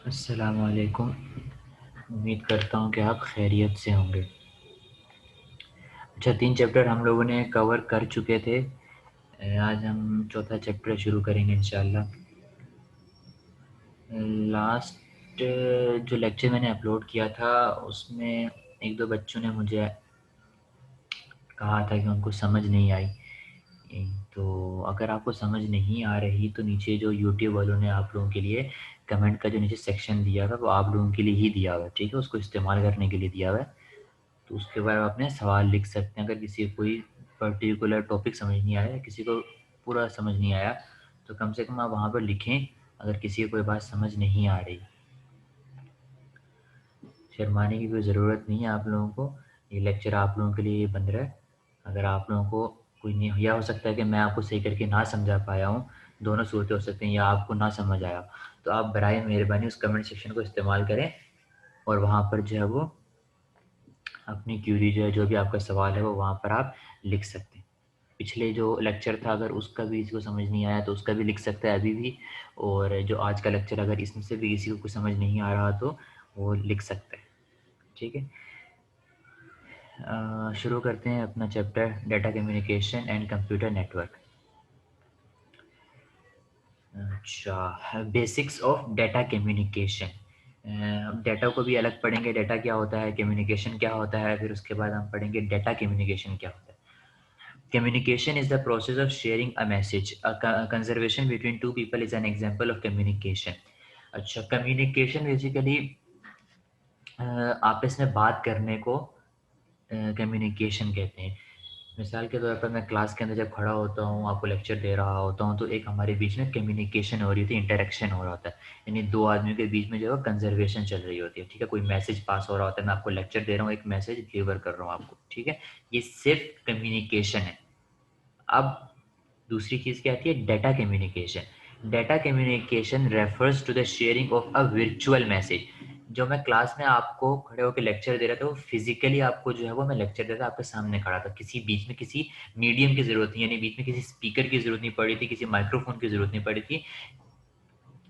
अस्सलामु अलैकुम। उम्मीद करता हूँ कि आप खैरियत से होंगे। अच्छा, 3 चैप्टर हम लोगों ने कवर कर चुके थे। आज हम चौथा चैप्टर शुरू करेंगे इंशाल्लाह। लास्ट जो लेक्चर मैंने अपलोड किया था उसमें एक दो बच्चों ने मुझे कहा था कि उनको समझ नहीं आई। तो अगर आपको समझ नहीं आ रही तो नीचे जो यूट्यूब वालों ने आप लोगों के लिए कमेंट का जो नीचे सेक्शन दिया हुआ है वो आप लोगों के लिए ही दिया हुआ है, ठीक है? उसको इस्तेमाल करने के लिए दिया हुआ है। तो उसके बाद आप अपने सवाल लिख सकते हैं। अगर किसी को कोई पर्टिकुलर टॉपिक समझ नहीं आया, किसी को पूरा समझ नहीं आया, तो कम से कम आप वहाँ पर लिखें। अगर किसी को कोई बात समझ नहीं आ रही, शर्माने की कोई ज़रूरत नहीं है आप लोगों को। ये लेक्चर आप लोगों के लिए ये बन रहा है। अगर आप लोगों को कोई नहीं, यह हो सकता है कि मैं आपको सही करके ना समझा पाया हूँ, दोनों सूरतें हो सकती हैं, या आपको ना समझ आया, तो आप बराए मेहरबानी उस कमेंट सेक्शन को इस्तेमाल करें और वहाँ पर जो है वो अपनी क्यूरी जो है, जो भी आपका सवाल है वो वहाँ पर आप लिख सकते हैं। पिछले जो लेक्चर था अगर उसका भी किसी को समझ नहीं आया तो उसका भी लिख सकता है अभी भी। और जो आज का लेक्चर अगर इसमें से भी किसी को कुछ समझ नहीं आ रहा तो वो लिख सकता है, ठीक है? शुरू करते हैं अपना chapter data communication and computer network. अच्छा, basics of data communication. Data को भी अलग पढ़ेंगे, डाटा क्या होता है, कम्युनिकेशन क्या होता है, फिर उसके बाद हम पढ़ेंगे डाटा कम्युनिकेशन क्या होता है। Communication is the process of sharing a message. A conversation between two people is an example of communication. अच्छा, कम्युनिकेशन बेसिकली आपस में बात करने को कम्युनिकेशन कहते हैं। मिसाल के तौर पर मैं क्लास के अंदर जब खड़ा होता हूँ, आपको लेक्चर दे रहा होता हूँ, तो एक हमारे बीच में कम्युनिकेशन हो रही होती है, इंटरेक्शन हो रहा होता है। यानी दो आदमियों के बीच में जो है कंजर्वेशन चल रही होती है, ठीक है? कोई मैसेज पास हो रहा होता है, मैं आपको लेक्चर दे रहा हूँ, एक मैसेज डिलीवर कर रहा हूँ आपको, ठीक है? ये सिर्फ कम्युनिकेशन है। अब दूसरी चीज़ क्या आती है? Data communication. Data communication refers to the sharing of a virtual message. जो मैं क्लास में आपको खड़े होकर लेक्चर दे रहा था वो फिजिकली आपको जो है वो मैं लेक्चर दे रहा था, आपके सामने खड़ा था। किसी बीच में किसी मीडियम की जरूरत नहीं, यानी बीच में किसी स्पीकर की जरूरत नहीं पड़ी थी, किसी माइक्रोफोन की जरूरत नहीं पड़ी थी।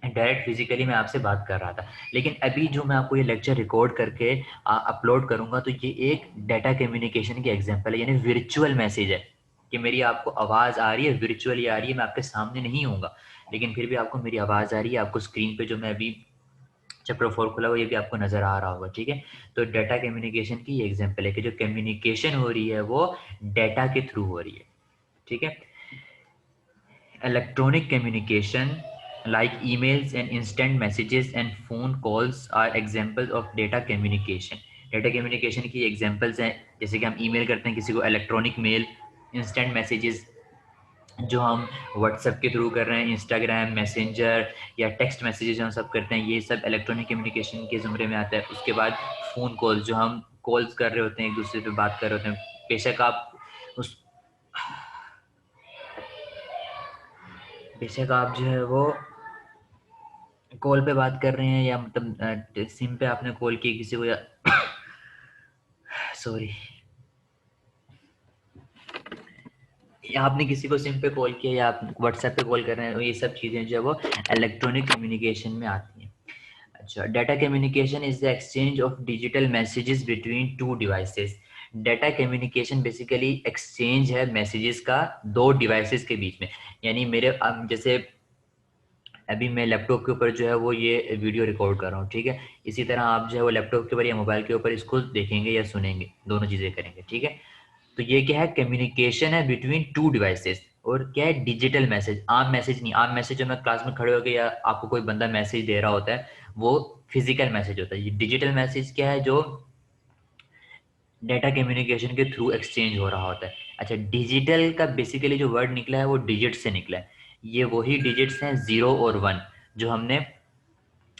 डायरेक्ट फिजिकली मैं आपसे बात कर रहा था। लेकिन अभी जो मैं आपको ये लेक्चर रिकॉर्ड करके अपलोड करूंगा तो ये एक डाटा कम्युनिकेशन की एग्जांपल है, यानी वर्चुअल मैसेज है कि मेरी आपको आवाज़ आ रही है, वर्चुअली आ रही है, मैं आपके सामने नहीं हूँगा, लेकिन फिर भी आपको मेरी आवाज़ आ रही है। आपको स्क्रीन पे जो मैं अभी चैप्टर 4 खुला हुआ ये भी आपको नज़र आ रहा होगा, ठीक है? तो डाटा कम्युनिकेशन की ये एग्जाम्पल है कि जो कम्युनिकेशन हो रही है वो डाटा के थ्रू हो रही है, ठीक है? Electronic communication like emails and instant messages and phone calls are examples of data communication. Data communication की examples हैं, जैसे कि हम email करते हैं किसी को, electronic mail, instant messages जो हम व्हाट्सएप के थ्रू कर रहे हैं, इंस्टाग्राम मैसेंजर या टेक्स्ट मैसेजेस हम सब करते हैं, ये सब इलेक्ट्रॉनिक कम्युनिकेशन के ज़ुमरे में आता है। उसके बाद फ़ोन कॉल्स, जो हम कॉल्स कर रहे होते हैं, एक दूसरे पे बात कर रहे होते हैं, बेशक आप उस बेशक आप जो है वो कॉल पे बात कर रहे हैं, या मतलब सिम पे आपने कॉल की किसी को, या सॉरी, या आपने किसी को सिम पे कॉल किया, या आप व्हाट्सएप पे कॉल कर रहे हैं, तो ये सब चीज़ें जो है वो इलेक्ट्रॉनिक कम्युनिकेशन में आती हैं। अच्छा, data communication is the exchange of digital messages between two devices. Data communication basically exchange है मैसेजेस का दो डिवाइसेस के बीच में। यानी मेरे अब जैसे अभी मैं लैपटॉप के ऊपर जो है वो ये वीडियो रिकॉर्ड कर रहा हूँ, ठीक है? इसी तरह आप जो है वो लैपटॉप के ऊपर या मोबाइल के ऊपर इसको देखेंगे या सुनेंगे, दोनों चीज़ें करेंगे, ठीक है? तो ये क्या है? कम्युनिकेशन है बिटवीन टू डिवाइसेस। और क्या है? डिजिटल मैसेज, आम मैसेज नहीं। आम मैसेज जो मैं क्लास में खड़े होकर या आपको कोई बंदा मैसेज दे रहा होता है वो फिजिकल मैसेज होता है। ये डिजिटल मैसेज क्या है? जो डाटा कम्युनिकेशन के थ्रू एक्सचेंज हो रहा होता है। अच्छा, डिजिटल का बेसिकली जो वर्ड निकला है वो डिजिट से निकला है। ये वही डिजिट्स हैं 0 और 1 जो हमने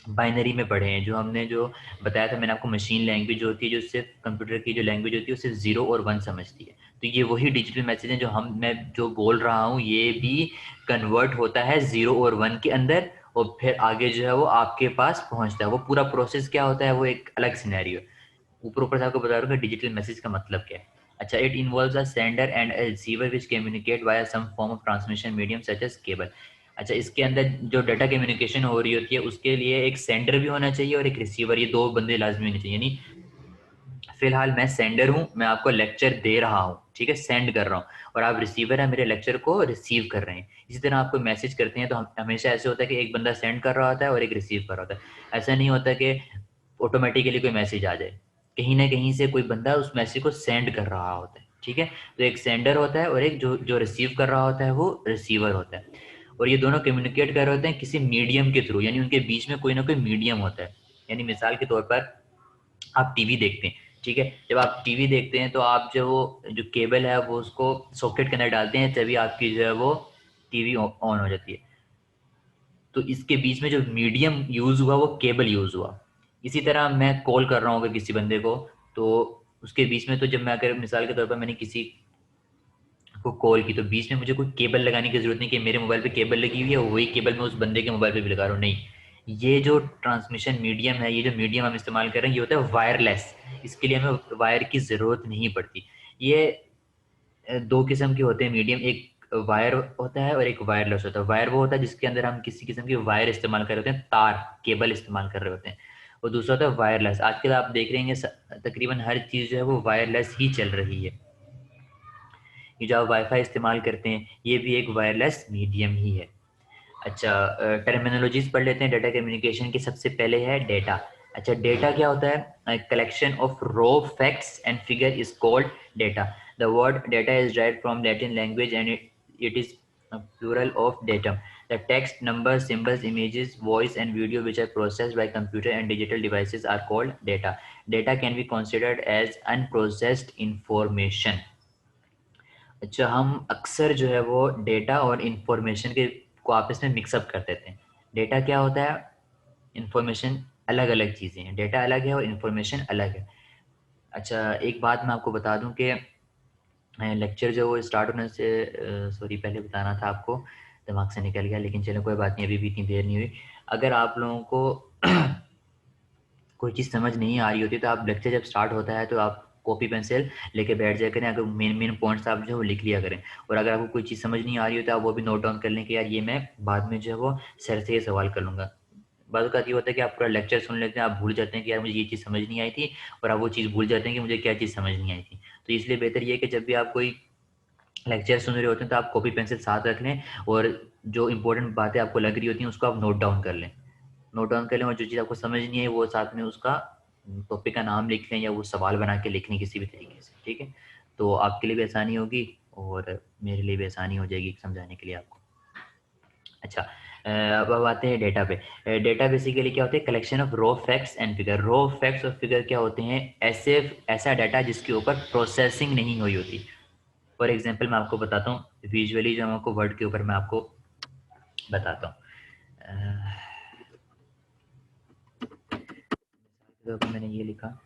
बाइनरी में पढ़े हैं, जो हमने जो बताया था मैंने आपको, मशीन लैंग्वेज जो होती है, जो सिर्फ कंप्यूटर की जो लैंग्वेज होती है वो सिर्फ 0 और 1 समझती है। तो ये वही डिजिटल मैसेज है जो मैं जो बोल रहा हूँ ये भी कन्वर्ट होता है 0 और 1 के अंदर, और फिर आगे जो है वो आपके पास पहुंचता है। वो पूरा प्रोसेस क्या होता है वो एक अलग सिनेरियो है। ऊपर ऊपर से आपको बता रहा हूँ कि डिजिटल मैसेज का मतलब क्या है। अच्छा, it involves a sender and a receiver which communicate via some form of transmission medium such as cable. अच्छा, इसके अंदर जो डाटा कम्युनिकेशन हो रही होती है उसके लिए एक सेंडर भी होना चाहिए और एक रिसीवर, ये दो बंदे लाजमी होने चाहिए। यानी फिलहाल मैं सेंडर हूँ, मैं आपको लेक्चर दे रहा हूँ, ठीक है, सेंड कर रहा हूँ, और आप रिसीवर है, मेरे लेक्चर को रिसीव कर रहे हैं। इसी तरह आपको मैसेज करते हैं तो हम हमेशा ऐसे होता है कि एक बंदा सेंड कर रहा होता है और एक रिसीव कर रहा होता है। ऐसा नहीं होता कि ऑटोमेटिकली कोई मैसेज आ जाए, कहीं ना कहीं से कोई बंदा उस मैसेज को सेंड कर रहा होता है, ठीक है। तो एक सेंडर होता है और एक जो जो रिसीव कर रहा होता है वो रिसीवर होता है। और ये दोनों कम्युनिकेट कर रहे होते हैं किसी मीडियम के थ्रू, यानी उनके बीच में कोई ना कोई मीडियम होता है। यानी मिसाल के तौर पर आप टीवी देखते हैं, ठीक है, जब आप टीवी देखते हैं तो आप जो केबल है वो उसको सॉकेट के अंदर डालते हैं, तभी आपकी जो है वो टीवी ऑन हो जाती है। तो इसके बीच में जो मीडियम यूज हुआ वो केबल यूज हुआ। इसी तरह मैं कॉल कर रहा हूँ अगर किसी बंदे को, तो उसके बीच में, तो जब मैं अगर मिसाल के तौर पर मैंने किसी को कॉल की, तो बीच में मुझे कोई केबल लगाने की जरूरत नहीं कि मेरे मोबाइल पे केबल लगी हुई है वही केबल मैं उस बंदे के मोबाइल पे भी लगा रहा हूँ, नहीं। ये जो ट्रांसमिशन मीडियम है, ये जो मीडियम हम इस्तेमाल कर रहे हैं, ये होता है वायरलेस। इसके लिए हमें वायर की जरूरत नहीं पड़ती। ये दो किस्म के होते हैं मीडियम, एक वायर होता है और एक वायरलेस होता है। वायर वो होता है जिसके अंदर हम किसी किस्म की वायर इस्तेमाल कर रहे होते हैं, तार केबल इस्तेमाल कर रहे होते हैं। और दूसरा होता है वायरलेस। आजकल आप देख रहे हैं तकरीबन हर चीज़ जो है वो वायरलेस ही चल रही है। ये जो आप वाईफाई इस्तेमाल करते हैं ये भी एक वायरलेस मीडियम ही है। अच्छा, टर्मिनोलॉजीज पढ़ लेते हैं डाटा कम्युनिकेशन की। सबसे पहले है डेटा। अच्छा, डेटा क्या होता है? Collection of raw facts and figure is called data. The word data is derived from Latin language and it is plural of datum. The text, numbers, symbols, images, voice and video which are processed by computer and digital devices are called data. Data can be considered as unprocessed information. अच्छा, हम अक्सर जो है वो data और information के को आपस में मिक्सअप कर देते हैं। डेटा क्या होता है? इंफॉर्मेशन अलग अलग चीज़ें हैं, डेटा अलग है और इंफॉर्मेशन अलग है। अच्छा, एक बात मैं आपको बता दूं कि लेक्चर जो वो स्टार्ट होने से सॉरी, पहले बताना था आपको, दिमाग से निकल गया, लेकिन चलो कोई बात नहीं, अभी भी इतनी देर नहीं हुई। अगर आप लोगों को कोई चीज़ समझ नहीं आ रही होती तो आप लेक्चर जब स्टार्ट होता है तो आप कॉपी पेंसिल लेके बैठ जाया करें, अगर मेन मेन पॉइंट्स आप जो है वो लिख लिया करें। और अगर आपको कोई चीज़ समझ नहीं आ रही हो तो आप वो भी नोट डाउन कर लें कि यार ये मैं बाद में जो है वो सर से ये सवाल कर लूँगा। बाद का ये होता है कि आप पूरा लेक्चर सुन लेते हैं, आप भूल जाते हैं कि यार मुझे ये चीज़ समझ नहीं आई थी, और आप वो चीज़ भूल जाते हैं कि मुझे क्या चीज़ समझ नहीं आई थी। तो इसलिए बेहतर ये है कि जब भी आप कोई लेक्चर सुन रहे होते हैं तो आप कॉपी पेंसिल साथ रख लें, और जो इंपॉर्टेंट बातें आपको लग रही होती हैं उसको आप नोट डाउन कर लें। नोट डाउन कर लें, और जो चीज़ आपको समझ नहीं है वो साथ में उसका टॉपिक का नाम लिख लें, या वो सवाल बना के लिख लें किसी भी तरीके से, ठीक है। तो आपके लिए भी आसानी होगी और मेरे लिए भी आसानी हो जाएगी समझाने के लिए आपको। अच्छा, अब आते हैं डेटा पे। डेटा बेसिकली क्या होते हैं? Collection of raw facts and figure. Raw facts और फिगर क्या होते हैं? ऐसे ऐसा डाटा जिसके ऊपर प्रोसेसिंग नहीं हुई होती। फॉर एग्जाम्पल मैं आपको बताता हूँ विजुअली, जो हम आपको वर्ड के ऊपर मैं आपको बताता हूँ। तो मैंने ये लिखा।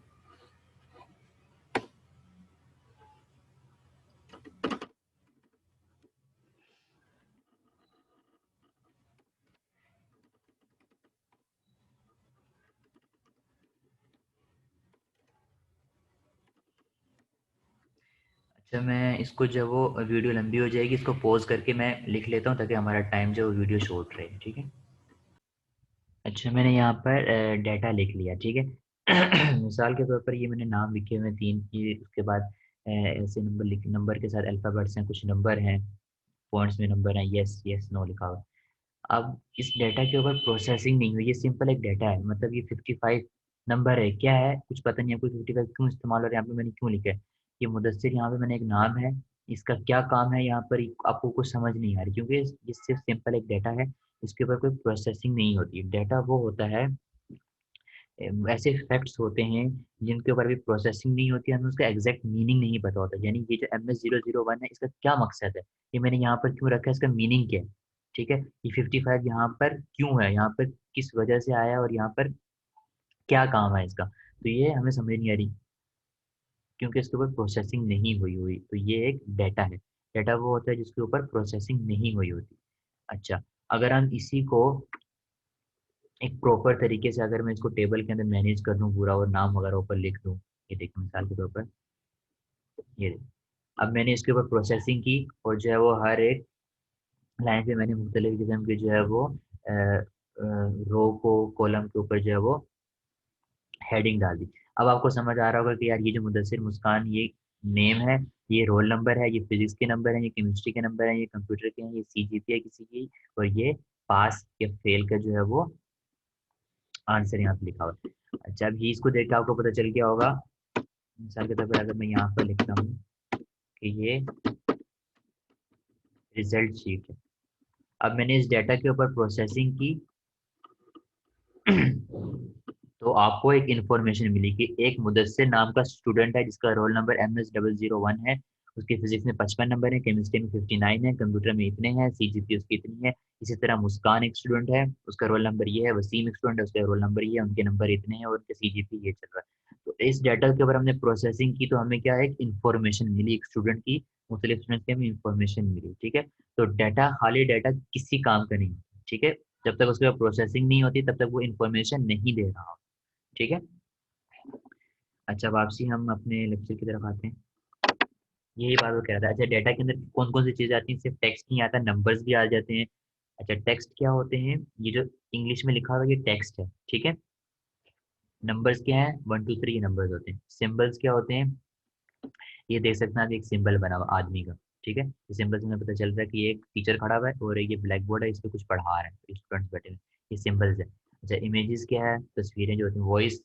अच्छा, मैं इसको जब वो वीडियो लंबी हो जाएगी इसको पॉज करके मैं लिख लेता हूँ ताकि हमारा टाइम जो वीडियो शॉर्ट रहे, ठीक है। अच्छा, मैंने यहाँ पर डाटा लिख लिया, ठीक है। मिसाल के तौर पर ये मैंने नाम लिखे हुए हैं तीन, ये उसके बाद ऐसे नंबर लिखे, नंबर के साथ अल्फ़ाबेट्स हैं, कुछ नंबर हैं, पॉइंट्स में नंबर हैं, यस यस नो लिखा हुआ है। अब इस डाटा के ऊपर प्रोसेसिंग नहीं हुई, ये सिंपल एक डाटा है, मतलब ये 55 नंबर है, क्या है कुछ पता नहीं है, कोई 55 क्यों इस्तेमाल हो रहा है, यहाँ पे मैंने क्यों लिखा है ये मुदस्सिर, यहाँ पे मैंने एक नाम है, इसका क्या काम है यहाँ पर आपको कुछ समझ नहीं आ रही, क्योंकि ये सिर्फ सिंपल एक डाटा है, इसके ऊपर कोई प्रोसेसिंग नहीं होती। डाटा वो होता है, ऐसे फैक्ट्स होते हैं जिनके ऊपर भी प्रोसेसिंग नहीं होती, हमें उसका एग्जैक्ट मीनिंग नहीं पता होता। यानी ये जो MS001 है इसका क्या मकसद है, ये मैंने यहाँ पर क्यों रखा है, इसका मीनिंग क्या है, ठीक है। ये 55 यहाँ पर क्यों है, यहाँ पर किस वजह से आया, और यहाँ पर क्या काम है इसका, तो ये हमें समझ नहीं आ रही क्योंकि इसके ऊपर प्रोसेसिंग नहीं हुई हुई। तो ये एक डाटा है। डाटा वो होता है जिसके ऊपर प्रोसेसिंग नहीं हुई होती। अच्छा, अगर हम इसी को एक प्रॉपर तरीके से, अगर मैं इसको टेबल के अंदर मैनेज कर दूं पूरा और नाम वगैरह ऊपर लिख दूं, ये देखिए मिसाल के तौर पर, ये देखिए। अब मैंने इसके ऊपर प्रोसेसिंग की और जो है वो हर एक लाइन पे मैंने मुख्तलिफ किस्म के जो है वो रो को कॉलम के ऊपर जो है वो हेडिंग डाल दी। अब आपको समझ आ रहा होगा कि यार ये जो मुदस्सिर मुस्कान ये नेम है, ये रोल नंबर है, ये फिजिक्स के नंबर है, ये केमिस्ट्री के नंबर है, ये कंप्यूटर के हैं, ये सीजीपी है किसी की, और ये पास या फेल का जो है वो आंसर यहाँ पे लिखा हुआ है। अच्छा, अब ये इसको देख के आपको पता चल गया होगा, मिसाल के तौर पर अगर मैं यहाँ पर लिखता हूँ कि ये रिजल्ट शीट है। अब मैंने इस डाटा के ऊपर प्रोसेसिंग की तो आपको एक इंफॉर्मेशन मिली कि एक मुदस्सिर नाम का स्टूडेंट है जिसका रोल नंबर MS0001 है, उसके फिजिक्स में 55 नंबर है, केमिस्ट्री में 59 है, कंप्यूटर में इतने हैं, सीजीपी उसकी इतनी है। इसी तरह मुस्कान एक स्टूडेंट है, उसका रोल नंबर ये है, वसीम एक स्टूडेंट है, उसका रोल नंबर ये है, उनके नंबर इतने हैं और उनके सीजीपी ये चल रहा है। तो इस डाटा के ऊपर हमने प्रोसेसिंग की तो हमें क्या है, एक इन्फॉर्मेशन मिली, एक स्टूडेंट की, मुख्तलिफ स्टूडेंट की हमें इन्फॉर्मेशन मिली। ठीक है, तो डाटा, खाली डाटा किसी काम का नहीं। ठीक है, जब तक उसके बाद प्रोसेसिंग नहीं होती तब तक वो इन्फॉर्मेशन नहीं दे रहा। ठीक है। अच्छा, वापसी हम अपने लेक्चर की तरफ आते हैं। यही बात वो कह रहा था। अच्छा, डाटा के अंदर कौन कौन सी चीजें आती हैं, सिर्फ टेक्स्ट नहीं आता, नंबर्स भी आ जाते हैं। अच्छा, टेक्स्ट क्या होते हैं, ये जो इंग्लिश में लिखा हुआ है ये टेक्स्ट है। ठीक है, नंबर्स क्या है, 1 2 3 ये नंबर्स होते हैं। सिंबल्स क्या होते हैं, ये देख सकते हैं आप, एक सिंबल बना हुआ आदमी का। ठीक है, इस सिंबल से हमें पता चल रहा है कि ये एक टीचर खड़ा हुआ है और ये ब्लैक बोर्ड है, इस पे कुछ पढ़ा रहे हैं, स्टूडेंट्स बैठे हैं। ये सिंबल्स है। अच्छा, इमेजेस क्या है, तस्वीरें जो होती हैं, वॉइस,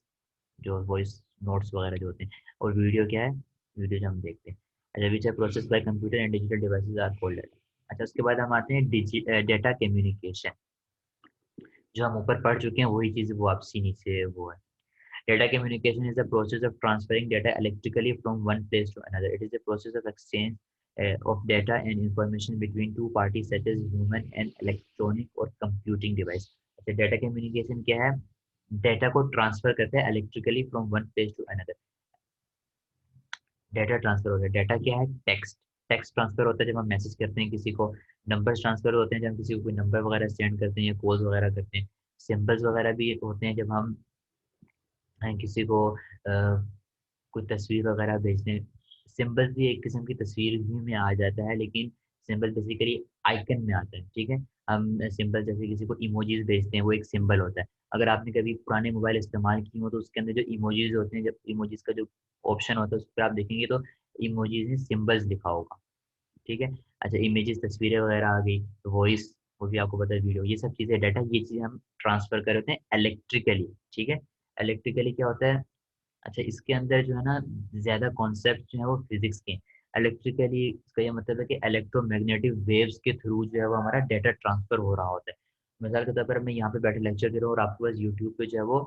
जो वॉइस नोट्स वगैरह जो होते हैं। और वीडियो क्या है, वीडियो जो हम देखते हैं। अच्छा, which are process by computer and digital devices are called data. अच्छा, उसके बाद हम आते हैं डेटा कम्युनिकेशन। जो हम ऊपर पढ़ चुके हैं वही चीज़ वो आपसी नीचे वो है। Data communication is the process of transferring data electrically from one place to another. It is a process of exchange of data and information between two parties such as human and electronic or computing device. अच्छा, data communication क्या है, data को transfer करते हैं electrically from one place to another. Data transfer होता है, data क्या है, टेक्स्ट। टेक्स्ट ट्रांसफर होता है जब हम मैसेज करते हैं किसी को। नंबर्स ट्रांसफर होते हैं जब हम किसी को कोई नंबर वगैरह सेंड करते हैं या कॉल वगैरह करते हैं। सिंबल्स वगैरह भी होते हैं जब हम किसी को कोई तस्वीर वगैरह भेजते हैं। सिंबल भी एक किस्म की तस्वीर ही में आ जाता है, लेकिन सिंबल बेसिकली आइकन में आता है। ठीक है, हम सिंबल जैसे किसी को इमोजीज भेजते हैं, वो एक सिंबल होता है। अगर आपने कभी पुराने मोबाइल इस्तेमाल किए हो तो उसके अंदर जो इमोजीज होते हैं, जब इमोजीज का जो ऑप्शन होता है उस पर आप देखेंगे तो इमोजीज में सिंबल्स लिखा होगा। ठीक है। अच्छा, इमेजेस तस्वीरें वगैरह आ गई, वॉइस, वो भी आपको पता है, वीडियो, ये सब चीज़ें, डाटा, ये चीज़ें हम ट्रांसफर कर होते हैं इलेक्ट्रिकली। ठीक है, इलेक्ट्रिकली क्या होता है, अच्छा इसके अंदर जो है ना ज्यादा कॉन्सेप्ट जो है वो फिजिक्स के। इलेक्ट्रिकली इसका ये मतलब है कि इलेक्ट्रोमैग्नेटिक वेव्स के थ्रू जो है वो हमारा डाटा ट्रांसफर हो रहा होता है। मिसाल के तौर पर मैं यहाँ पे बैठे लेक्चर दे रहा हूँ और आपके पास यूट्यूब पे जो है वो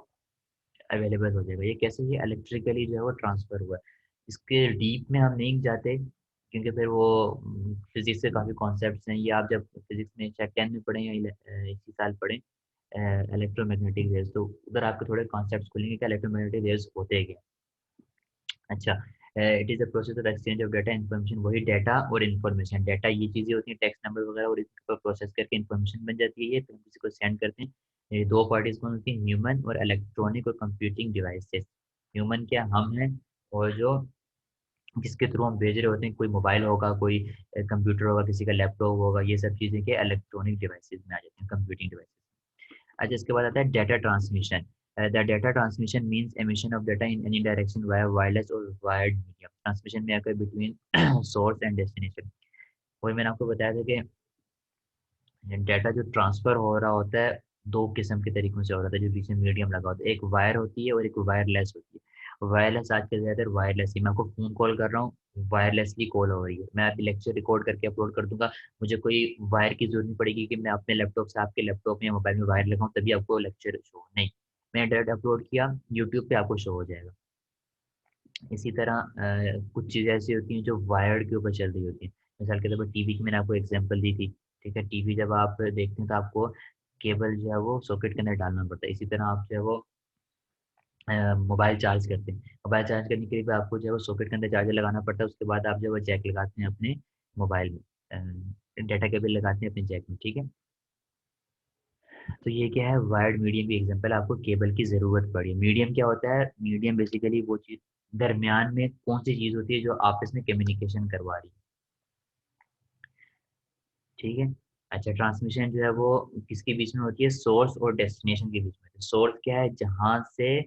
अवेलेबल हो जाएगा। ये कैसे, ये इलेक्ट्रिकली जो है वो ट्रांसफर हुआ है। इसके डीप में हम नहीं जाते क्योंकि फिर वो फिजिक्स के काफ़ी कॉन्सेप्ट्स हैं। ये आप जब फिजिक्स में चाहे 10 में पढ़ें या इसी साल पढ़ें इलेक्ट्रोमैग्नेटिक वेव्स, तो उधर आपके थोड़े कॉन्सेप्ट्स खुलेंगे कि इलेक्ट्रोमैग्नेटिक वेव्स होते क्या। अच्छा, it is a process of exchange of data information. वही डाटा और इन्फॉर्मेशन, डाटा ये चीज़ें होती हैं, टेक्स्ट नंबर वगैरह, और इसको प्रोसेस करके इन्फॉर्मेशन बन जाती है। ये फिर हम किसी को सेंड करते हैं। ये दो पार्टीज कौन होती हैं, ह्यूमन और इलेक्ट्रॉनिक और कंप्यूटिंग डिवाइसेस। ह्यूमन क्या, हम हैं, और जो जिसके थ्रू हम भेज रहे होते हैं, कोई मोबाइल होगा, कोई कंप्यूटर होगा, किसी का लैपटॉप होगा, ये सब चीज़ें के इलेक्ट्रॉनिक डिवाइसेस में आ जाती हैं, कंप्यूटिंग डिवाइसेस। अच्छा, इसके बाद आता है data transmission. The data transmission means emission of data in any direction via wireless और वायर्ड मीडियम। ट्रांसमिशन में आकर बिटवीन सोर्स एंड डेस्टिनेशन। वही मैंने आपको बताया था कि डाटा जो ट्रांसफर हो रहा होता है दो किस्म के तरीकों से हो रहा था, जो बीच में मीडियम लगा होता है, एक वायर होती है और एक वायरलेस होती है। वायरलेस आजकल ज़्यादातर वायरलेस ही, मैं आपको फ़ोन कॉल कर रहा हूँ, वायरलेसली कॉल हो रही है, मैं अभी लेक्चर रिकॉर्ड करके अपलोड कर दूंगा, मुझे कोई वायर की जरूरत नहीं पड़ेगी कि मैं अपने लैपटॉप से आपके लैपटॉप में या मोबाइल में वायर लगाऊं तभी आपको लेक्चर शो, नहीं, मैंने डायरेक्ट अपलोड किया, यूट्यूब पे आपको शो हो जाएगा। इसी तरह कुछ चीज़ें ऐसी होती हैं जो वायर्ड के ऊपर चल रही होती हैं। मिसाल के तौर पर टीवी की मैंने आपको एग्जांपल दी थी। ठीक है, टीवी जब आप देखते हैं तो आपको केबल जो है वो सॉकेट के अंदर डालना पड़ता है। इसी तरह आप जो है वो मोबाइल चार्ज करते हैं, मोबाइल चार्ज करने के लिए भी आपको जो है वो सॉकेट के अंदर चार्जर लगाना पड़ता है। उसके बाद आप जो है वो जैक लगाते हैं अपने मोबाइल में, डाटा केबल लगाते हैं अपने जैक में। ठीक है, तो ये क्या है, वायर्ड मीडियम की एग्जांपल, आपको केबल की ज़रूरत पड़ी। मीडियम क्या होता है, मीडियम बेसिकली वो चीज़ दरमियान में कौन सी चीज़ होती है जो आपस में कम्युनिकेशन करवा रही है। ठीक है। अच्छा, ट्रांसमिशन जो है वो किसके बीच में होती है? सोर्स और डेस्टिनेशन के बीच में। सोर्स क्या है? जहाँ से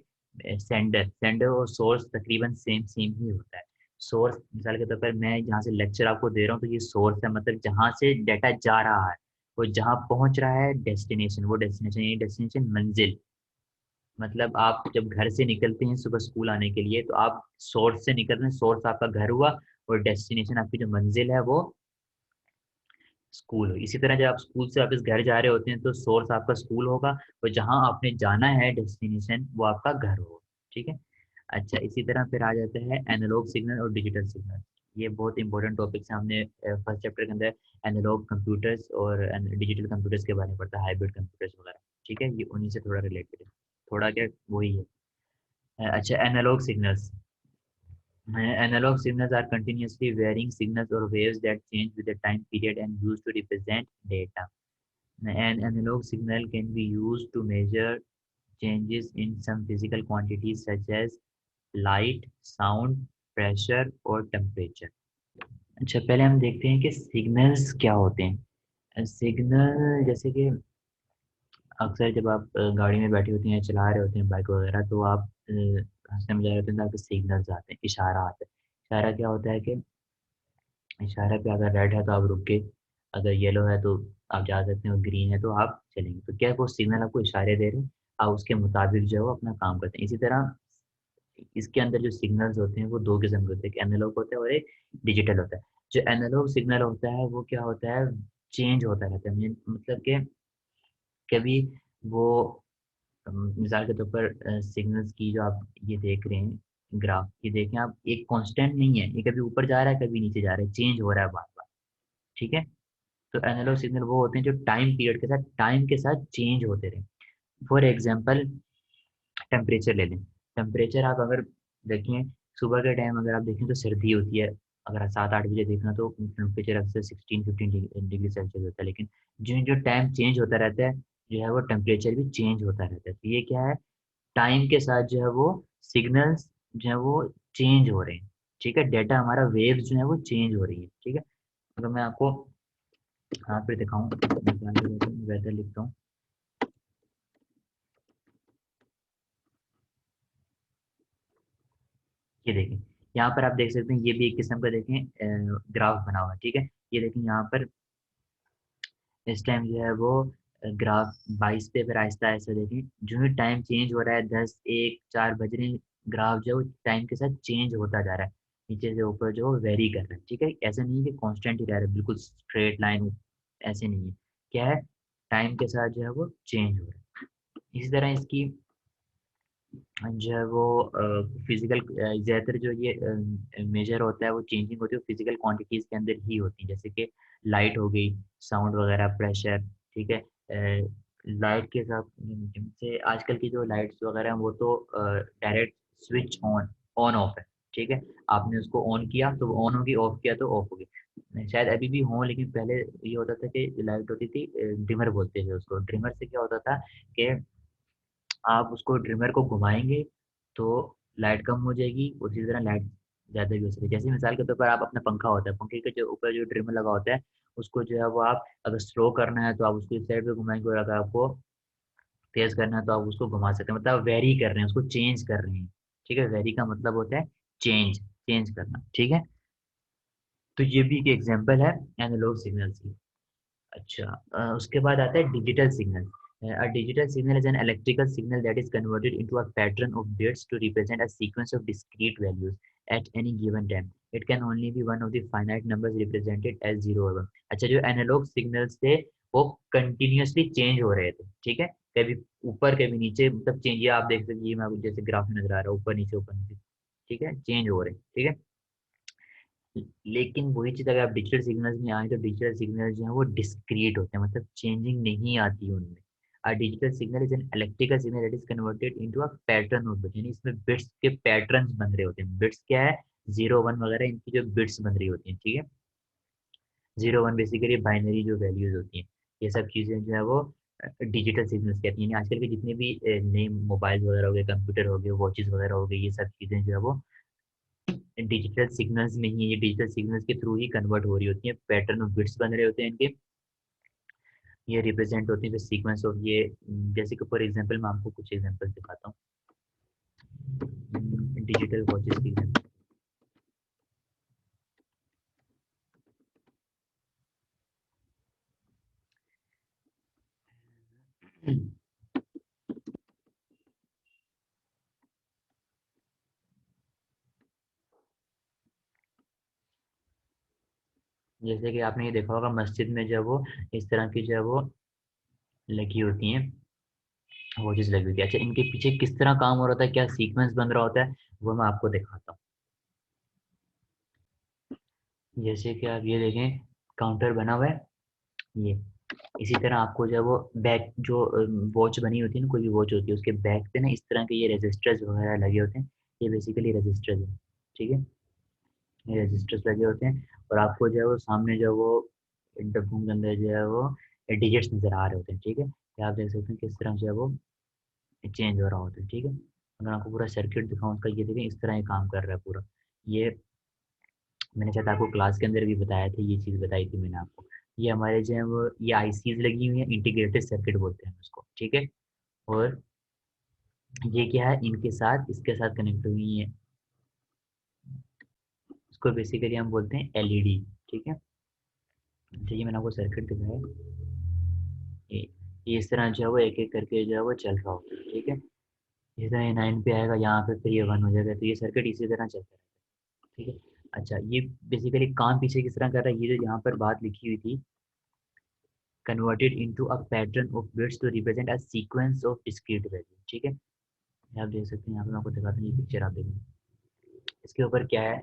सेंडर सेंडर और सोर्स तकरीबन सेम सेम ही होता है। सोर्स मिसाल के तौर पर मैं जहाँ से लेक्चर आपको दे रहा हूँ तो ये सोर्स है, मतलब जहाँ से डाटा जा रहा है, और जहाँ पहुँच रहा है डेस्टिनेशन, वो डेस्टिनेशन, ये डेस्टिनेशन मंजिल। मतलब आप जब घर से निकलते हैं सुबह स्कूल आने के लिए, तो आप सोर्स से निकल रहे हैं, सोर्स आपका घर हुआ, और डेस्टिनेशन आपकी जो मंजिल है वो स्कूल हो। इसी तरह जब आप स्कूल से वापस घर जा रहे होते हैं तो सोर्स आपका स्कूल होगा, और जहाँ आपने जाना है डेस्टिनेशन वो आपका घर होगा। ठीक है। अच्छा, इसी तरह फिर आ जाता है एनालॉग सिग्नल और डिजिटल सिग्नल। ये बहुत इंपॉर्टेंट टॉपिक्स है। हमने फर्स्ट चैप्टर के अंदर एनालॉग कंप्यूटर्स और डिजिटल कंप्यूटर्स के बारे में पढ़ा, हाइब्रिड कंप्यूटर्स वगैरह। ठीक है, ये उन्हीं से थोड़ा रिलेटेड है, थोड़ा क्या वही है। अच्छा, analogue signals. Analog signals are continuously varying signals or waves that change with the time period and used to represent data. An analog signal can be used to measure changes in some physical quantities such as light, sound, pressure और temperature. अच्छा, पहले हम देखते हैं कि signals क्या होते हैं। सिग्नल जैसे कि अक्सर जब आप गाड़ी में बैठे होते हैं, चला रहे होते हैं बाइक वगैरह, तो आप रास्ते में जा रहे होते हैं तो आपके सिग्नल्स आते हैं, इशारा आता है। इशारा क्या होता है कि इशारा पे अगर रेड है तो आप रुक के, अगर येलो है तो आप जा सकते हो, ग्रीन है तो आप चलेंगे। तो क्या है, वो सिग्नल आपको इशारे दे रहे हैं, आप उसके मुताबिक जो है वो अपना काम करते हैं। इसी तरह इसके अंदर जो सिग्नल्स होते हैं वो दो किस्म के होते हैं, एक एनालॉग होता है और एक डिजिटल होता है। जो एनालॉग सिग्नल होता है वो क्या होता है, चेंज होता रहता है। मतलब कि कभी वो मिसाल के तौर पर सिग्नल्स की जो आप ये देख रहे हैं ग्राफ, ये देखें आप, एक कांस्टेंट नहीं है, ये कभी ऊपर जा रहा है कभी नीचे जा रहा है, चेंज हो रहा है बार बार। ठीक है। तो एनालॉग सिग्नल वो होते हैं जो टाइम के साथ चेंज होते रहे। फॉर एग्जांपल टेम्परेचर ले लें। टेम्परेचर आप अगर देखें, सुबह के टाइम अगर आप देखें तो सर्दी होती है, अगर आप 7-8 बजे देखना तो टेम्परेचर अक्सर 16-15 डिग्री सेल्सियस होता है। लेकिन जो जो टाइम चेंज होता रहता है, जो है वो टेम्परेचर भी चेंज होता रहता है। तो ये क्या है, टाइम के साथ जो है वो सिग्नल्स जो है वो चेंज हो रहे हैं। ठीक है, डेटा हमारा वेव्स जो है वो चेंज हो रही है। ठीक है। अगर मैं आपको यहाँ पे दिखाऊं, वेदर लिखता हूँ, ये देखें, यहाँ पर आप देख सकते हैं, ये भी एक किस्म का देखें ग्राफ बना हुआ है। ठीक है, ये देखें यहाँ पर इस टाइम जो है वो ग्राफ 22 पे, फिर आहिस्ता आहिस्ता देखें जो है टाइम चेंज हो रहा है, 10, 1, 4 बज रहे हैं, ग्राफ जो है वो टाइम के साथ चेंज होता जा रहा है, नीचे से ऊपर जो वेरी कर रहा है। ठीक है, ऐसा नहीं है कि कांस्टेंट ही रह रहा है बिल्कुल स्ट्रेट लाइन, ऐसे नहीं है। क्या है, टाइम के साथ जो है वो चेंज हो रहा है। इसी तरह इसकी जो है वो फिजिकल, ज़्यादातर जो ये मेजर होता है, वो चेंजिंग होती है फिजिकल क्वांटिटीज़ के अंदर ही होती है, जैसे कि लाइट हो गई, साउंड वगैरह, प्रेशर। ठीक है। लाइट के हिसाब से आजकल की जो लाइट्स वगैरह हैं वो तो direct switch on on off है। ठीक है, आपने उसको ऑन किया तो वो ऑन होगी, ऑफ किया तो ऑफ होगी। शायद अभी भी हो, लेकिन पहले ये होता था कि लाइट होती थी, ड्रिमर बोलते थे उसको। ड्रिमर से क्या होता था कि आप उसको ड्रिमर को घुमाएँगे तो लाइट कम हो जाएगी, उसी तरह लाइट ज़्यादा भी हो सकती है। जैसे मिसाल के तौर पर आप अपना पंखा होता है, पंखे के जो ऊपर जो ड्रिमर लगा होता है, उसको जो है वो आप अगर स्लो करना है तो आप उसको इस साइड पे घुमाएँगे, और अगर आपको तेज़ करना है तो आप उसको घुमा सकते हैं। मतलब आप वेरी कर रहे हैं, उसको चेंज कर रहे हैं। ठीक है, वेरी का मतलब होता है चेंज, चेंज करना। ठीक है? तो ये भी एक एग्ज़ाम्पल है एनालॉग सिग्नल्स की। अच्छा, उसके बाद आता है digital signal. A digital signal is an electrical signal that is converted into a pattern of bits to represent a sequence of discrete values at any given time. It can only be one of the finite numbers represented as 0 or 1. अच्छा, जो analogue signals थे वो continuously change हो रहे थे। ठीक है, कभी ऊपर कभी नीचे, मतलब चेंज, ये आप देख सकते हैं, ये मैं आपको जैसे ग्राफ में नजर आ रहा है, ऊपर नीचे ऊपर नीचे। ठीक है, चेंज हो रहे हैं। ठीक है। लेकिन वही चीज़ अगर आप डिजिटल सिग्नल्स में आए तो डिजिटल सिग्नल जो है वो डिस्क्रीट होते हैं, मतलब चेंजिंग नहीं आती उनमें। A digital signal is an electrical signal that is converted into a pattern of bit, यानी इसमें बिट्स के पैटर्न्स बन रहे होते हैं। बिट्स क्या है, 0 1 वगैरह, इनकी जो बिट्स बन रही होती हैं। ठीक है, 0 1 बेसिकली बाइनरी जो वैल्यूज होती हैं, ये सब चीज़ें जो है वो डिजिटल सिग्नल्स कहती हैं। यानी आजकल के जितने भी नए मोबाइल वगैरह हो गए, कंप्यूटर हो गए, वॉचेस वगैरह हो गई, ये सब चीज़ें जो है वो डिजिटल सिग्नल्स में ही, ये डिजिटल सिग्नल्स के थ्रू ही कन्वर्ट हो रही होती हैं, पैटर्न ऑफ बिट्स बन रहे होते हैं इनके। ये रिप्रेजेंट होती है सीक्वेंस ऑफ ये, जैसे कि फॉर एग्जांपल मैं आपको कुछ एग्जांपल दिखाता हूँ डिजिटल वॉचेस की example। जैसे कि आपने ये देखा होगा मस्जिद में जब वो इस तरह की जो है वो लगी होती हैं, वॉचेस लगी होती है। अच्छा, इनके पीछे किस तरह काम हो रहा था, क्या सीक्वेंस बन रहा होता है, वो मैं आपको दिखाता हूँ। जैसे कि आप ये देखें, काउंटर बना हुआ है ये, इसी तरह आपको जो है वो बैक जो वॉच बनी होती है ना, कोई भी वॉच होती है उसके बैक पे ना इस तरह के ये रजिस्टर्स वगैरह लगे होते हैं। ये बेसिकली रजिस्टर्स है, ठीक है, ये रजिस्टर्स लगे होते हैं। और आपको जो है वो सामने जो है वो डब्बों के अंदर जो है वो डिजिट्स नजर आ रहे होते हैं, ठीक है। ये आप देख सकते हैं किस तरह जो है वो चेंज हो रहा होता है, ठीक है। अगर आपको पूरा सर्किट दिखाऊं उसका, ये देखें इस तरह ये काम कर रहा है पूरा। ये मैंने शायद आपको क्लास के अंदर भी बताया था, ये चीज़ बताई थी मैंने आपको। ये हमारे जो है वो ये आईसीज लगी हुई है, इंटीग्रेटेड सर्किट बोलते हैं उसको, ठीक है। और ये क्या है, इनके साथ इसके साथ कनेक्ट हुई है, इसको बेसिकली हम बोलते हैं एलईडी, ठीक है। तो ये मैंने आपको सर्किट दिखाया, ये ये इस तरह जो है वो एक एक करके जो है वो चल रहा होता है, ठीक है। इस तरह ये 9 पे आएगा, यहाँ पे फिर ये 1 हो जाएगा, तो ये सर्किट इसी तरह चलता है, ठीक है। अच्छा, ये बेसिकली काम पीछे किस तरह कर रहा है, ये जो यहाँ पर बात लिखी हुई थी, converted into a pattern of bits to represent a sequence of discrete value, ठीक है। ये आप देख सकते हैं, यहाँ पे मैं आपको दिखाता हूँ, ये पिक्चर आप देखें, इसके ऊपर क्या है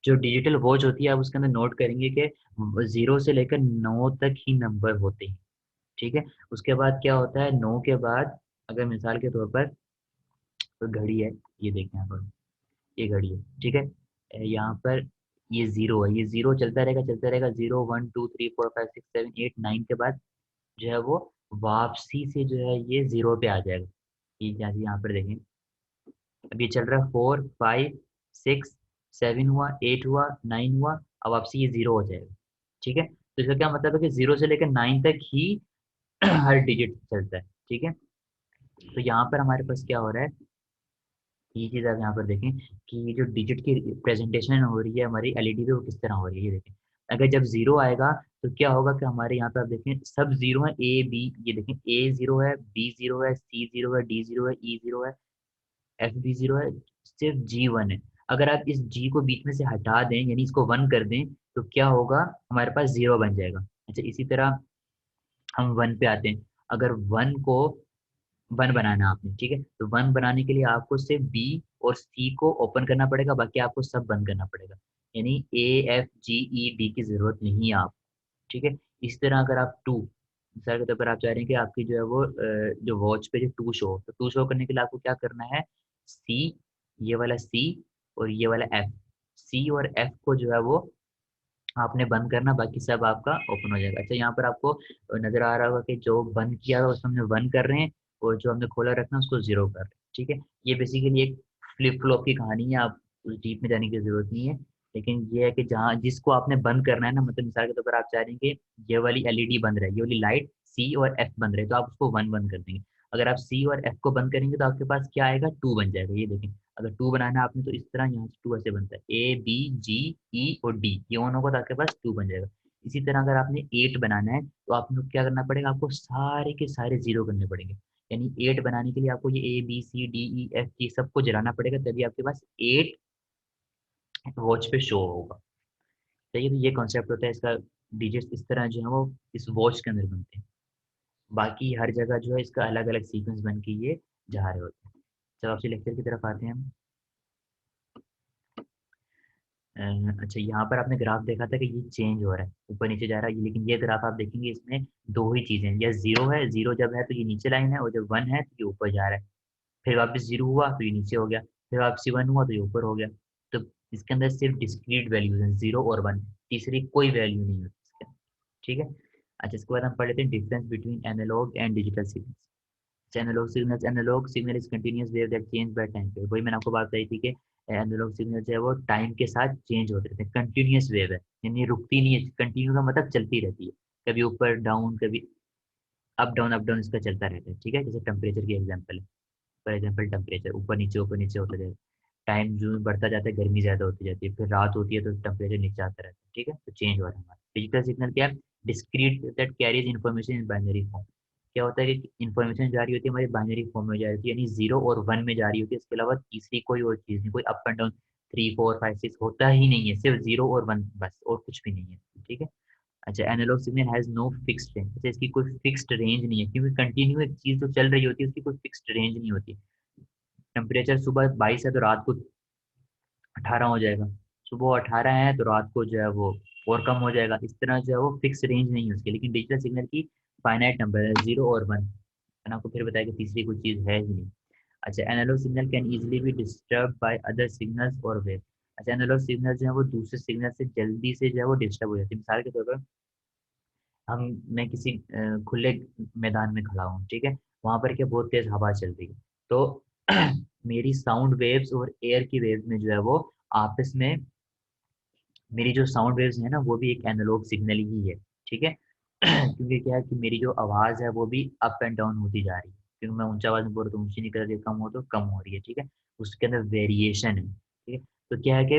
जो डिजिटल वॉच होती है, आप उसके अंदर नोट करेंगे कि 0 से लेकर 9 तक ही नंबर होते हैं, ठीक है। उसके बाद क्या होता है, 9 के बाद अगर मिसाल के तौर पर तो घड़ी है, ये देखें यहाँ पर, ये घड़ी है, ठीक है। यहाँ पर ये 0 है, ये 0 चलता रहेगा 0 1 2 3 4 5 6 7 8 9 के बाद जो है वो वापसी से जो है ये 0 पे आ जाएगा। ये जैसे यहाँ पर देखें, अब ये चल रहा है 4 5 6 7 हुआ, 8 हुआ, 9 हुआ, अब वापसी ये 0 हो जाएगा, ठीक है। तो इसका क्या मतलब है कि 0 से लेकर 9 तक ही हर डिजिट चलता है, ठीक है। तो यहाँ पर हमारे पास क्या हो रहा है, ये चीज़ आप यहाँ पर देखें कि ये जो डिजिट की प्रेजेंटेशन हो रही है हमारी एलईडी पे, वो किस तरह हो रही है, ये देखें। अगर जब 0 आएगा तो क्या होगा कि हमारे यहाँ पे आप देखें सब 0 है, ए बी, ये देखें ए 0 है, बी 0 है, सी 0 है, डी 0 है, ई 0 है, एफ बी 0 है, सिर्फ जी 1 है। अगर आप इस जी को बीच में से हटा दें, यानी इसको 1 कर दें, तो क्या होगा, हमारे पास 0 बन जाएगा। अच्छा, इसी तरह हम 1 पे आते हैं, अगर 1 को 1 बनाना है आपने, ठीक है, तो 1 बनाने के लिए आपको सिर्फ बी और सी को ओपन करना पड़ेगा, बाकी आपको सब बंद करना पड़ेगा। यानी A F G E D की जरूरत नहीं है आप, ठीक है। इस तरह अगर आप टू, मिसाल के तौर पर आप चाह रहे हैं कि आपकी जो है वो जो वॉच पे जो टू शो, तो टू शो करने के लिए आपको क्या करना है, सी, ये वाला सी और ये वाला एफ, सी और एफ को जो है वो आपने बंद करना, बाकी सब आपका ओपन हो जाएगा। अच्छा, यहाँ पर आपको नजर आ रहा होगा कि जो बंद किया हुआ उसमें हमने 1 कर रहे हैं, और जो हमने खोला रखना है उसको 0 कर रहे हैं, ठीक है। ये बेसिकली एक फ्लिप फ्लॉप की कहानी है, आप उस डीप में जाने की जरूरत नहीं है। लेकिन ये है कि जहाँ जिसको आपने बंद करना है ना, मतलब मिसाल के तौर पर आप चाह रहे हैं कि ये वाली एलईडी बंद रहे, ये वाली लाइट सी और एफ बंद रहे, तो आप उसको 1 बंद कर देंगे। अगर आप सी और एफ को बंद करेंगे तो आपके पास क्या आएगा, 2 बन जाएगा, ये देखें। अगर 2 बनाना है आपने तो इस तरह यहाँ से 2 ऐसे बनता है, ए बी जी ई और डी, ये ऑन होगा तो आपके पास 2 बन जाएगा। इसी तरह अगर आपने 8 बनाना है तो आपको क्या करना पड़ेगा, आपको सारे के सारे 0 करने पड़ेंगे। यानी 8 बनाने के लिए आपको ये A B C D E F G सबको जलाना पड़ेगा, तभी आपके पास 8 वॉच पे शो होगा। सही है, तो ये कॉन्सेप्ट होता है इसका। डिजिट्स इस तरह जो है वो इस वॉच के अंदर बनते हैं, बाकी हर जगह जो है इसका अलग अलग सीक्वेंस बन के ये जा रहे होते हैं। चलो आपसे लेक्चर की तरफ आते हैं हम। अच्छा, यहाँ पर आपने ग्राफ देखा था कि ये चेंज हो रहा है, ऊपर नीचे जा रहा है, लेकिन ये ग्राफ आप देखेंगे इसमें दो ही चीजें हैं, या 0 है, 0 जब है तो ये नीचे लाइन है, और जब 1 है तो ये ऊपर जा रहा है। फिर वापस 0 हुआ तो ये नीचे हो गया, फिर वापसी 1 हुआ तो ये ऊपर हो गया। तो इसके अंदर सिर्फ डिस्क्रीट वैल्यूज हैं, 0 और 1, तीसरी कोई वैल्यू नहीं होती इसके अंदर, ठीक है। अच्छा, इसके बाद हम पढ़ लेते हैं difference between analogue and digital signals. Analogue signal is continuous wave that change by time. वही मैंने आपको बात बताई थी कि एनालॉग सिग्नल जो है वो टाइम के साथ चेंज होते रहते हैं, कंटिन्यूअस वेव है, यानी रुकती नहीं है, कंटिन्यू का मतलब चलती रहती है। कभी ऊपर डाउन, कभी अप डाउन इसका चलता रहता है, ठीक है। जैसे टेम्परेचर की एग्जांपल है, फॉर एग्जांपल टेम्परेचर ऊपर नीचे होता जाए, टाइम जो बढ़ता जाता है गर्मी ज़्यादा होती जाती है, फिर रात होती है तो टेम्परेचर नीचे आता रहता है, ठीक है। तो चेंज हो रहा है हमारा डिजिटल सिग्नल क्या है, discrete that carries information in binary form. क्या होता है कि इन्फॉर्मेशन जा रही होती है हमारी बाइनरी फॉर्म में जा रही होती है, यानी 0 और 1 में जा रही होती है, इसके अलावा तीसरी कोई और चीज़ नहीं, कोई अप एंड डाउन 3 4 5 6 होता ही नहीं है, सिर्फ 0 और 1 बस, और कुछ भी नहीं है, ठीक है। अच्छा, analogue signal has no fixed range, अच्छा इसकी कोई फिक्स्ड रेंज नहीं है, क्योंकि कंटिन्यू एक चीज जो चल रही होती है उसकी कोई फिक्स्ड रेंज नहीं होती। टेम्परेचर सुबह 22 है तो रात को 18 हो जाएगा, सुबह 18 है तो रात को जो है वो और कम हो जाएगा, इस तरह जो है वो फिक्स रेंज नहीं है उसकी। लेकिन डिजिटल सिग्नल की फाइनाइट नंबर है, 0 और 1। मैंने आपको फिर बताया कि तीसरी कोई चीज है ही नहीं। अच्छा, analogue signal can easily be disturb by other signals और वेव। अच्छा, एनालॉग सिग्नल जो है वो दूसरे सिग्नल से जल्दी से जो है वो डिस्टर्ब हो जाती है। मिसाल के तौर पर हम मैं किसी खुले मैदान में खड़ा हूँ, ठीक है, वहां पर क्या बहुत तेज हवा चल रही है, तो मेरी साउंड वेव्स और एयर की वेव्स में जो है वो आपस में, मेरी जो साउंड वेव्स है ना वो भी एक एनालॉग सिग्नल ही है, ठीक है। क्योंकि क्या है कि मेरी जो आवाज है वो भी अप एंड डाउन होती जा रही है, क्योंकि मैं ऊंचा आवाज में बोल रहा हूँ तो ऊंची निकल रही है, कम हो तो कम हो रही है, ठीक है। उसके अंदर वेरिएशन है, ठीक है। तो क्या है कि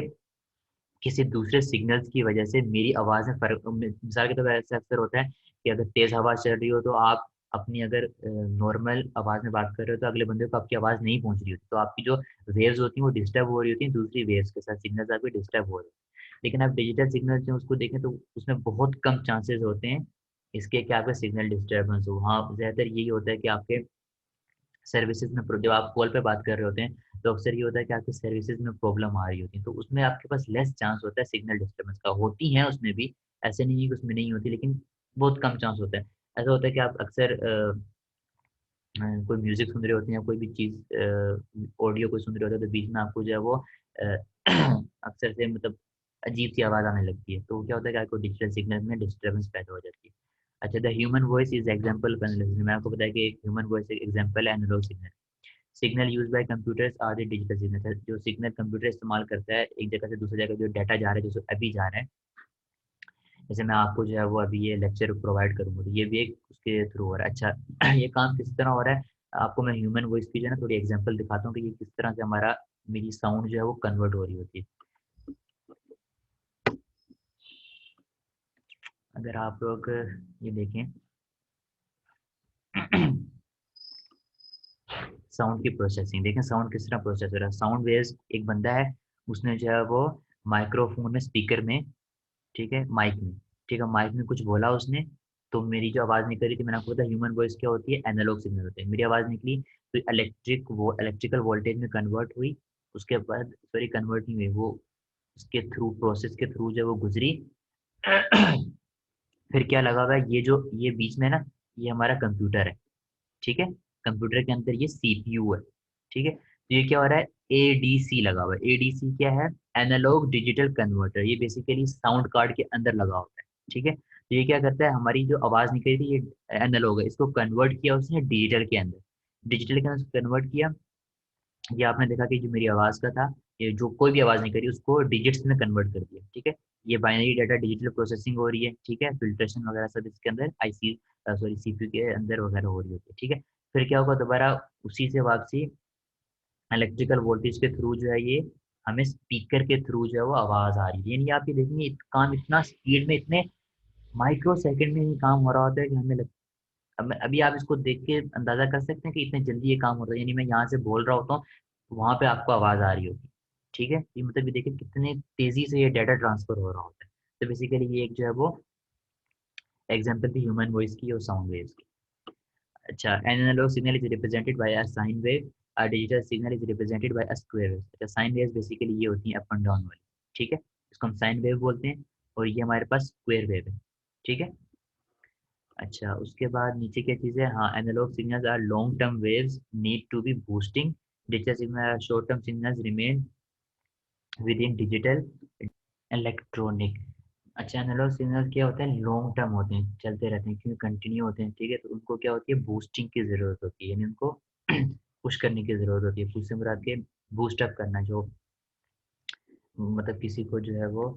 किसी दूसरे सिग्नल्स की वजह से मेरी आवाज में फर्क, मिसाल के तौर पर ऐसा अक्सर होता है कि अगर तेज हवा चल रही हो तो आप अपनी अगर नॉर्मल आवाज में बात कर रहे हो तो अगले बंदे को आपकी आवाज नहीं पहुंच रही होती, तो आपकी जो वेव्स होती हैं वो डिस्टर्ब हो रही होती हैं दूसरी वेव्स के साथ, सिग्नल्स आपके डिस्टर्ब हो रहे हैं। लेकिन आप डिजिटल सिग्नल जो उसको देखें तो उसमें बहुत कम चांसेस होते हैं इसके कि आपका सिग्नल डिस्टर्बेंस हो। हाँ, ज्यादातर यही होता है कि आपके सर्विसेज में जब आप कॉल पे बात कर रहे होते हैं तो अक्सर ये होता है कि आपके सर्विसेज में प्रॉब्लम आ रही होती है, तो उसमें आपके पास लेस चांस होता है सिग्नल डिस्टर्बेंस का। होती है उसमें भी, ऐसे नहीं है कि उसमें नहीं होती, लेकिन बहुत कम चांस होता है। ऐसा होता है कि आप अक्सर कोई म्यूजिक सुन रहे होते हैं या कोई भी चीज़ ऑडियो कोई सुन रहे होते हैं तो बीच में आपको जो है वो अ, अक्सर से मतलब अजीब सी आवाज़ आने लगती है, तो क्या होता है कि आपको डिजिटल सिग्नल में डिस्टर्बेंस पैदा हो जाती है। अच्छा, the human voice is example of analogue signal. मैं आपको बताया कि एक ह्यूमन वॉइस एक एग्जाम्पल है analogue signal. Signal use by computers are the digital signal, जो सिग्नल कंप्यूटर इस्तेमाल करता है एक जगह से दूसरी जगह जो डाटा जा रहा है, जैसे अभी जा रहा है, जैसे मैं आपको जो है वो अभी ये लेक्चर प्रोवाइड करूंगा तो ये भी एक उसके थ्रू हो रहा है। अच्छा, ये काम किस तरह हो रहा है, आपको मैं ह्यूमन वॉइस की जो है ना थोड़ी एग्जांपल दिखाता हूँ कि ये किस तरह से हमारा मेरी साउंड जो है वो कन्वर्ट हो रही होती है। अगर आप लोग ये देखें साउंड की प्रोसेसिंग देखें, साउंड किस तरह प्रोसेस हो रहा है। साउंड वेव्स, एक बंदा है उसने जो है वो माइक्रोफोन में स्पीकर में, ठीक है, माइक में, ठीक है, माइक में कुछ बोला उसने, तो मेरी जो आवाज़ निकल रही थी, मैंने आपको बताया ह्यूमन वॉइस क्या होती है, एनालॉग सिग्नल होते हैं। मेरी आवाज़ निकली तो इलेक्ट्रिकल वोल्टेज में कन्वर्ट हुई, उसके बाद सॉरी कन्वर्ट नहीं हुई वो, उसके थ्रू प्रोसेस के थ्रू जब वो गुजरी फिर क्या लगा हुआ है, ये जो ये बीच में ना, ये हमारा कंप्यूटर है, ठीक है। कंप्यूटर के अंदर ये सीपीयू है, ठीक है। तो ये क्या हो रहा है, एडीसी लगा हुआ है। एडीसी क्या है, एनालॉग डिजिटल कन्वर्टर, ये बेसिकली साउंड कार्ड के अंदर लगा होता है, ठीक है। तो ये क्या करता है, हमारी जो आवाज निकली थी ये एनालॉग है, इसको कन्वर्ट किया उसने डिजिटल के अंदर, डिजिटल के अंदर कन्वर्ट किया। ये आपने देखा कि जो मेरी आवाज का था, ये जो कोई भी आवाज नहीं करी उसको डिजिट्स में कन्वर्ट कर दिया, ठीक है। ये बाइनरी डाटा डिजिटल प्रोसेसिंग हो रही है, ठीक है, फिल्ट्रेशन वगैरह सब इसके अंदर आईसी सॉरी सीपीयू के अंदर वगैरह हो रही होती है, ठीक है। फिर क्या होगा, दोबारा उसी से वापसी इलेक्ट्रिकल वोल्टेज के थ्रू जो है ये हमें स्पीकर के थ्रू जो है वो आवाज आ रही है। यानी आप ये देखेंगे काम इतना स्पीड में, इतने माइक्रो सेकंड में ये काम हो रहा होता है कि हमें अब अभी आप इसको देख के अंदाजा कर सकते हैं कि इतने जल्दी ये काम होता है। यानी मैं यहाँ से बोल रहा होता हूँ, वहां पे आपको आवाज आ रही होगी, ठीक है। ये मतलब ये देखिए कितने तेजी से ये डाटा ट्रांसफर हो रहा होता है। तो बेसिकली ये एक जो है वो एग्जाम्पल थी ह्यूमन वॉइस की और साउंड वेव्स की। अच्छा, an analog signal is represented by a sine wave, a digital signal is represented by a square wave। अच्छा, साइन वेव बेसिकली ये होती है अप एंड डाउन वाली, ठीक है, इसको हम साइन वेव बोलते हैं, और ये हमारे पास स्क्वायर वेव है, ठीक है। अच्छा, उसके बाद नीचे क्या चीज़ है, हाँ, analogue signals are long term waves need to be boosting, digital signal are short term signals remain within digital electronic. अच्छा, एनालॉग सिग्नल क्या होते हैं, लॉन्ग टर्म होते हैं, चलते रहते हैं क्योंकि कंटिन्यू होते हैं, ठीक है। तो उनको क्या होती है, बूस्टिंग की जरूरत होती है, यानी उनको पुश करने की जरूरत होती है। पुश से मुराद के बूस्ट अप करना, जो मतलब किसी को जो है वो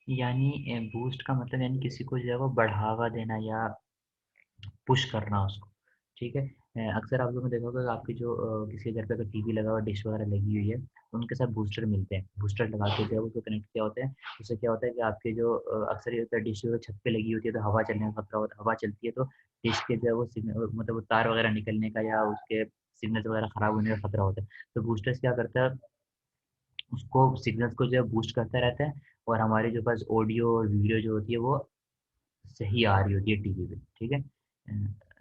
यानी बूस्ट का मतलब यानी किसी को जो है वो बढ़ावा देना या पुश करना उसको, ठीक है? अक्सर आप लोगों ने देखा होगा कि आपके जो किसी के घर पे अगर टीवी लगा हुआ, डिश वगैरह लगी हुई है, तो उनके साथ बूस्टर मिलते हैं। बूस्टर लगा के जो है उसको कनेक्ट किया होता है, उससे क्या होता है कि आपके जो अक्सर ये होता है डिश जो है छत पे लगी होती है तो हवा चलने का खतरा होता है, हवा चलती है तो डिश के जो है वो मतलब वो तार वगैरह निकलने का या उसके सिग्नल्स वगैरह खराब होने का खतरा होता है। तो बूस्टर्स क्या करता है, उसको सिग्नल्स को जो है बूस्ट करता रहता है और हमारे जो पास ऑडियो और वीडियो जो होती है वो सही आ रही होती है टीवी पे, ठीक है?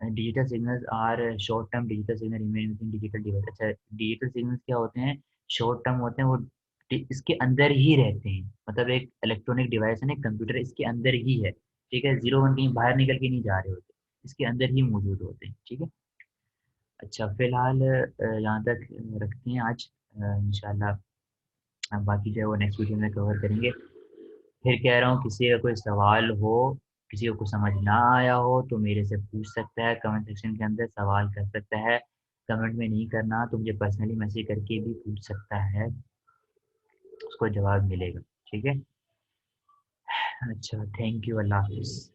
Digital signals are short term digital signal remain within digital device. अच्छा, डिजिटल सिग्नल्स क्या होते हैं? शॉर्ट टर्म होते हैं, वो इसके अंदर ही रहते हैं, मतलब एक इलेक्ट्रॉनिक डिवाइस है ना, कंप्यूटर इसके अंदर ही है, ठीक है? 0 1 कहीं बाहर निकल के नहीं जा रहे होते, इसके अंदर ही मौजूद होते हैं, ठीक है? अच्छा, फिलहाल यहाँ तक रखते हैं आज। इंशाल्लाह हम बाकी जो है वो नेक्स्ट वीडियो में कवर करेंगे। फिर कह रहा हूँ, किसी का कोई सवाल हो, किसी को कुछ समझ ना आया हो तो मेरे से पूछ सकता है, कमेंट सेक्शन के अंदर सवाल कर सकता है। कमेंट में नहीं करना तो मुझे पर्सनली मैसेज करके भी पूछ सकता है, उसको जवाब मिलेगा, ठीक है? अच्छा, थैंक यू, अल्लाह हाफ़िज़।